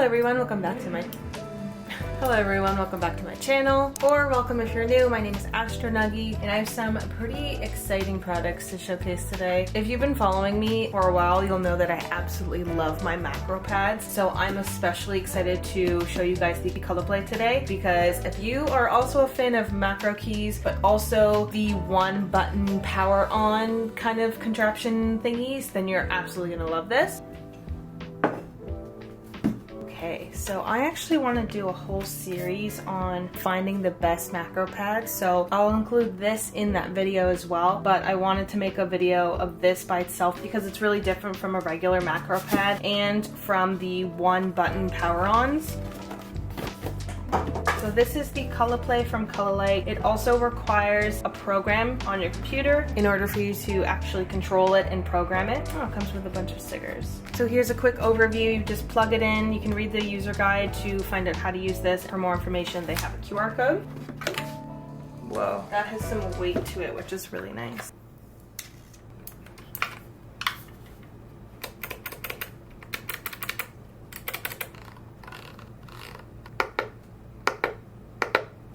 Hello everyone, welcome back to my channel, or welcome if you're new. My name is astronuggie, and I have some pretty exciting products to showcase today. If you've been following me for a while, you'll know that I absolutely love my MacroPads, so I'm especially excited to show you guys the ColoPlay today, because if you are also a fan of macro keys, but also the one button power on kind of contraption thingies, then you're absolutely gonna love this. Okay, so I actually want to do a whole series on finding the best MacroPad, so I'll include this in that video as well, but I wanted to make a video of this by itself because it's really different from a regular MacroPad and from the one button power-ons. So this is the ColoPlay from Cololight. It also requires a program on your computer in order for you to actually control it and program it. Oh, it comes with a bunch of stickers. So here's a quick overview. You just plug it in. You can read the user guide to find out how to use this. For more information, they have a QR code. Whoa, that has some weight to it, which is really nice.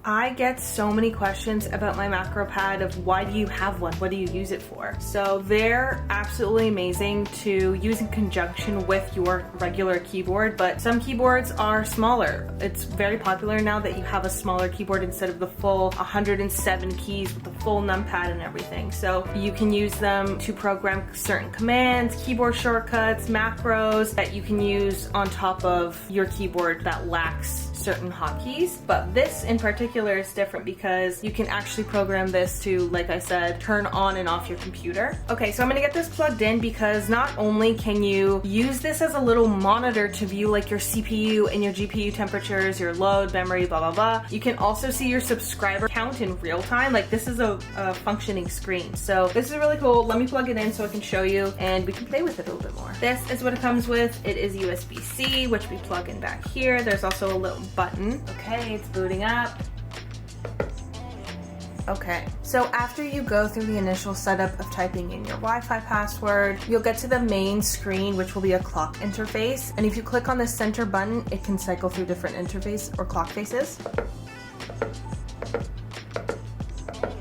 I get so many questions about my MacroPad of why do you have one? What do you use it for? So they're absolutely amazing to use in conjunction with your regular keyboard, but some keyboards are smaller. It's very popular now that you have a smaller keyboard instead of the full 107 keys with the full numpad and everything. So you can use them to program certain commands, keyboard shortcuts, macros that you can use on top of your keyboard that lacks certain hotkeys. But this in particular is different because you can actually program this to, like I said, turn on and off your computer. Okay, so I'm gonna get this plugged in because not only can you use this as a little monitor to view like your CPU and your GPU temperatures, your load, memory, blah, blah, blah. You can also see your subscriber count in real time. Like this is a functioning screen. So this is really cool. Let me plug it in so I can show you and we can play with it a little bit more. This is what it comes with. It is USB-C, which we plug in back here. There's also a little button. Okay, it's booting up. Okay, so after you go through the initial setup of typing in your Wi-Fi password, you'll get to the main screen, which will be a clock interface. And if you click on the center button, it can cycle through different interface or clock faces.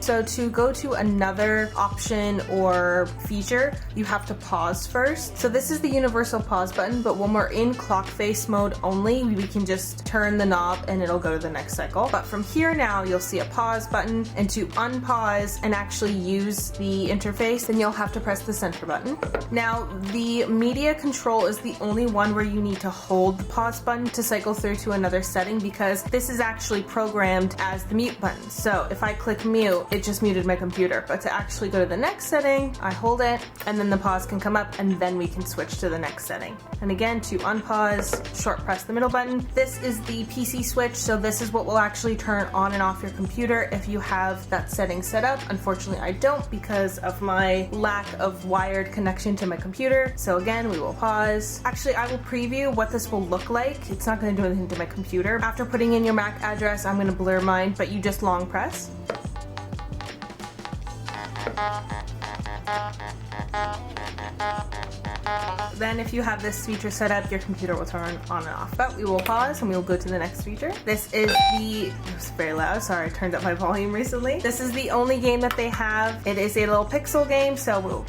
So to go to another option or feature, you have to pause first. So this is the universal pause button, but when we're in clock face mode only, we can just turn the knob and it'll go to the next cycle. But from here now, you'll see a pause button, and to unpause and actually use the interface, then you'll have to press the center button. Now, the media control is the only one where you need to hold the pause button to cycle through to another setting, because this is actually programmed as the mute button. So if I click mute, it just muted my computer, but to actually go to the next setting, I hold it and then the pause can come up and then we can switch to the next setting. And again, to unpause, short press the middle button. This is the PC switch, so this is what will actually turn on and off your computer if you have that setting set up. Unfortunately, I don't because of my lack of wired connection to my computer. So again, we will pause. Actually, I will preview what this will look like. It's not going to do anything to my computer. After putting in your MAC address, I'm going to blur mine, but you just long press. Then if you have this feature set up, your computer will turn on and off. But we will pause and we will go to the next feature. This is it was very loud, sorry, I turned up my volume recently. This is the only game that they have. It is a little pixel game, so we'll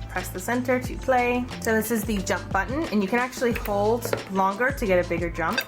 press the center to play. So this is the jump button, and you can actually hold longer to get a bigger jump.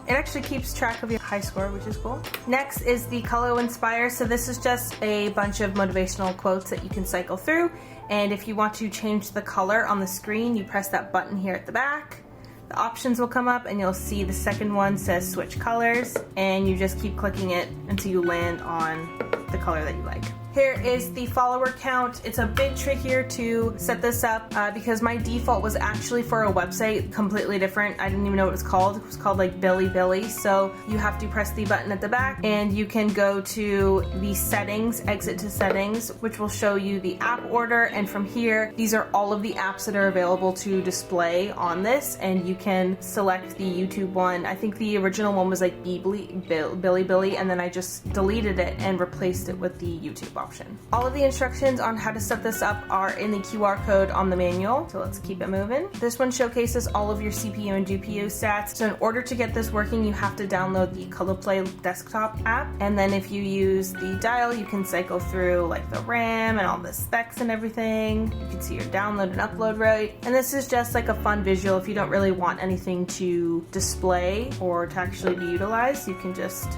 It actually keeps track of your high score, which is cool. Next is the 𝗘𝗩𝗡𝗧𝗦. So this is just a bunch of motivational quotes that you can cycle through. And if you want to change the color on the screen, you press that button here at the back. The options will come up and you'll see the second one says switch colors, and you just keep clicking it until you land on the color that you like. Here is the follower count. It's a bit trickier to set this up because my default was actually for a website completely different. I didn't even know what it was called. It was called like 𝗘𝗩𝗘𝗥𝗏𝗘. So you have to press the button at the back and you can go to the settings, exit to settings, which will show you the app order. And from here, these are all of the apps that are available to display on this. And you can select the YouTube one. I think the original one was like 𝗣𝗡𝗡𝗄𝗡𝗡𝗄𝗡, and then I just deleted it and replaced it with the YouTube one. option. All of the instructions on how to set this up are in the QR code on the manual, so let's keep it moving. This one showcases all of your CPU and GPU stats. So in order to get this working, you have to download the ColoPlay desktop app, and then if you use the dial, you can cycle through like the RAM and all the specs and everything. You can see your download and upload rate, and this is just like a fun visual. If you don't really want anything to display or to actually be utilized, you can just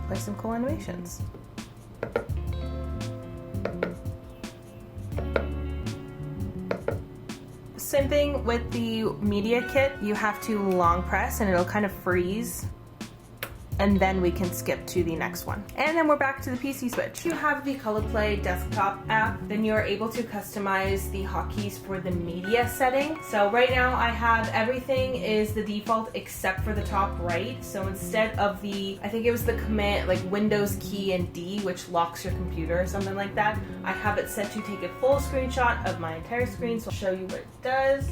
play some cool animations. Same thing with the media kit. You have to long press and it'll kind of freeze, and then we can skip to the next one. And then we're back to the PC switch. You have the ColoPlay desktop app, then you're able to customize the hotkeys for the media setting. So right now I have everything is the default except for the top right. So instead of the, I think it was the command, like Windows key and D, which locks your computer or something like that, I have it set to take a full screenshot of my entire screen. So I'll show you what it does.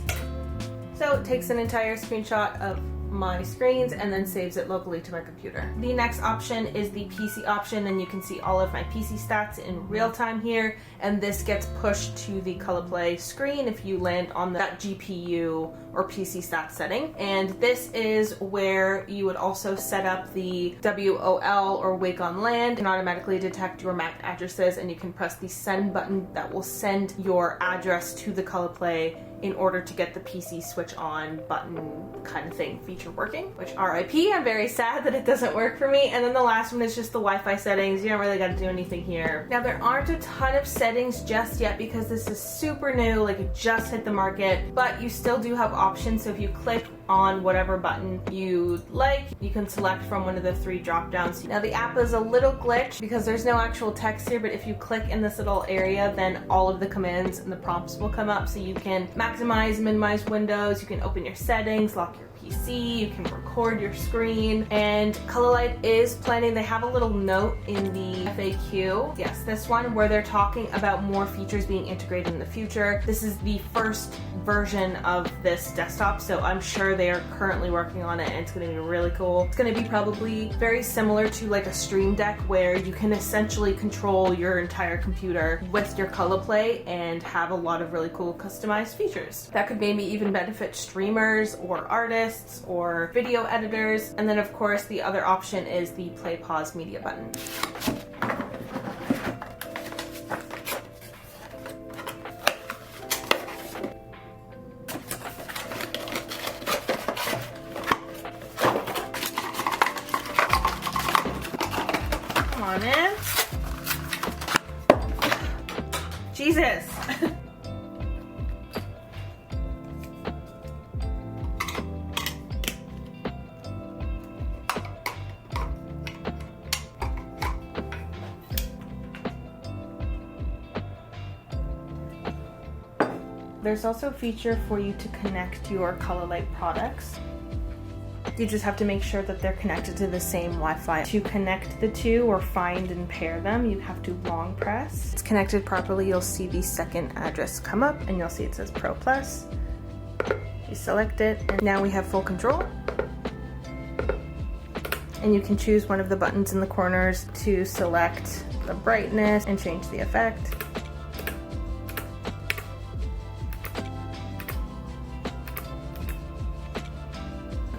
So it takes an entire screenshot of my screens and then saves it locally to my computer. The next option is the PC option, and you can see all of my PC stats in real time here, and this gets pushed to the ColoPlay screen if you land on that GPU or PC stats setting. And this is where you would also set up the WOL or wake on land and automatically detect your MAC addresses, and you can press the send button that will send your address to the ColoPlay in order to get the PC switch on button kind of thing feature working, which RIP, I'm very sad that it doesn't work for me. And then the last one is just the Wi-Fi settings. You don't really got to do anything here. Now there aren't a ton of settings just yet because this is super new, like it just hit the market, but you still do have options. So if you click on whatever button you like, you can select from one of the 3 drop downs. Now the app is a little glitched because there's no actual text here, but if you click in this little area, then all of the commands and the prompts will come up, so you can maximize, minimize windows, you can open your settings, lock your PC, you can record your screen. And Cololight is planning, they have a little note in the FAQ, yes, this one, where they're talking about more features being integrated in the future. This is the first version of this desktop, so I'm sure they are currently working on it, and it's going to be really cool. It's going to be probably very similar to like a Stream Deck, where you can essentially control your entire computer with your ColoPlay and have a lot of really cool customized features. That could maybe even benefit streamers or artists or video editors. And then of course the other option is the play pause media button. Come on in. Jesus. There's also a feature for you to connect your Cololight products. You just have to make sure that they're connected to the same Wi-Fi. To connect the two or find and pair them, you have to long press. It's connected properly, you'll see the second address come up and you'll see it says Pro Plus. You select it and now we have full control. And you can choose one of the buttons in the corners to select the brightness and change the effect.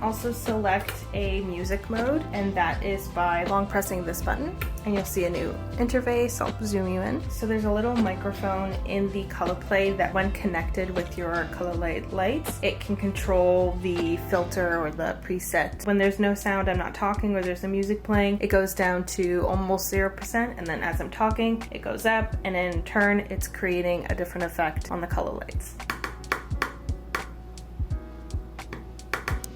Also select a music mode, and that is by long pressing this button, and you'll see a new interface. I'll zoom you in. So there's a little microphone in the ColoPlay that when connected with your Cololight lights, it can control the filter or the preset. When there's no sound, I'm not talking, or there's no music playing, it goes down to almost 0%, and then as I'm talking, it goes up, and in turn, it's creating a different effect on the Cololights.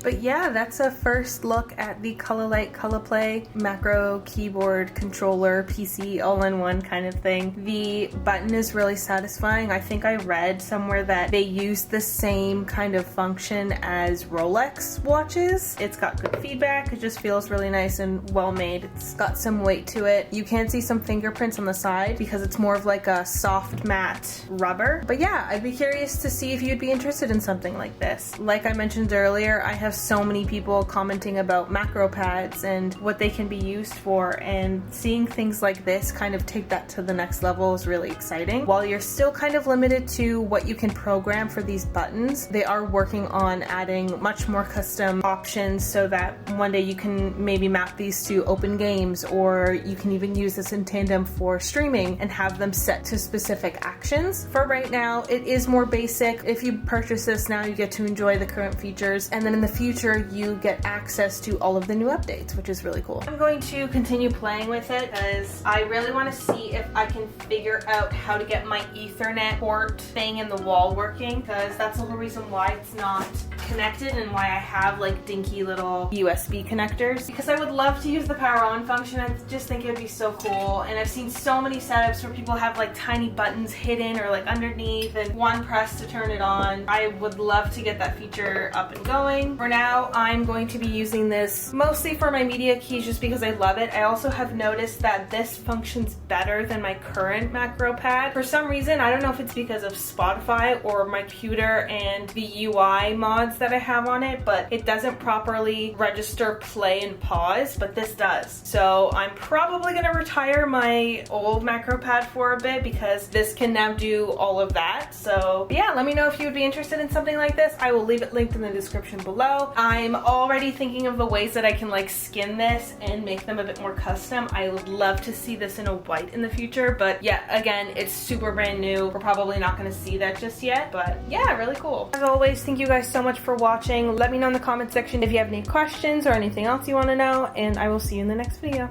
But yeah, that's a first look at the Cololight ColoPlay macro keyboard controller PC all-in-one kind of thing. The button is really satisfying. I think I read somewhere that they use the same kind of function as Rolex watches. It's got good feedback. It just feels really nice and well made. It's got some weight to it. You can see some fingerprints on the side because it's more of like a soft matte rubber. But yeah, I'd be curious to see if you'd be interested in something like this. Like I mentioned earlier, I have have so many people commenting about MacroPads and what they can be used for, and seeing things like this kind of take that to the next level is really exciting. While you're still kind of limited to what you can program for these buttons, they are working on adding much more custom options so that one day you can maybe map these to open games, or you can even use this in tandem for streaming and have them set to specific actions. For right now, it is more basic. If you purchase this now, you get to enjoy the current features, and then in the future you get access to all of the new updates, which is really cool. I'm going to continue playing with it because I really want to see if I can figure out how to get my Ethernet port thing in the wall working, because that's the whole reason why it's not connected and why I have like dinky little USB connectors, because I would love to use the power on function. I just think it would be so cool, and I've seen so many setups where people have like tiny buttons hidden or like underneath and one press to turn it on. I would love to get that feature up and going. For now, I'm going to be using this mostly for my media keys just because I love it. I also have noticed that this functions better than my current MacroPad. For some reason, I don't know if it's because of Spotify or my computer and the UI mods that I have on it, but it doesn't properly register play and pause, but this does. So I'm probably gonna retire my old MacroPad for a bit because this can now do all of that. So yeah, let me know if you would be interested in something like this. I will leave it linked in the description below. I'm already thinking of the ways that I can like skin this and make them a bit more custom. I would love to see this in a white in the future, but yeah, again, it's super brand new. We're probably not gonna see that just yet, but yeah, really cool. As always, thank you guys so much for watching. Let me know in the comment section if you have any questions or anything else you want to know, and I will see you in the next video.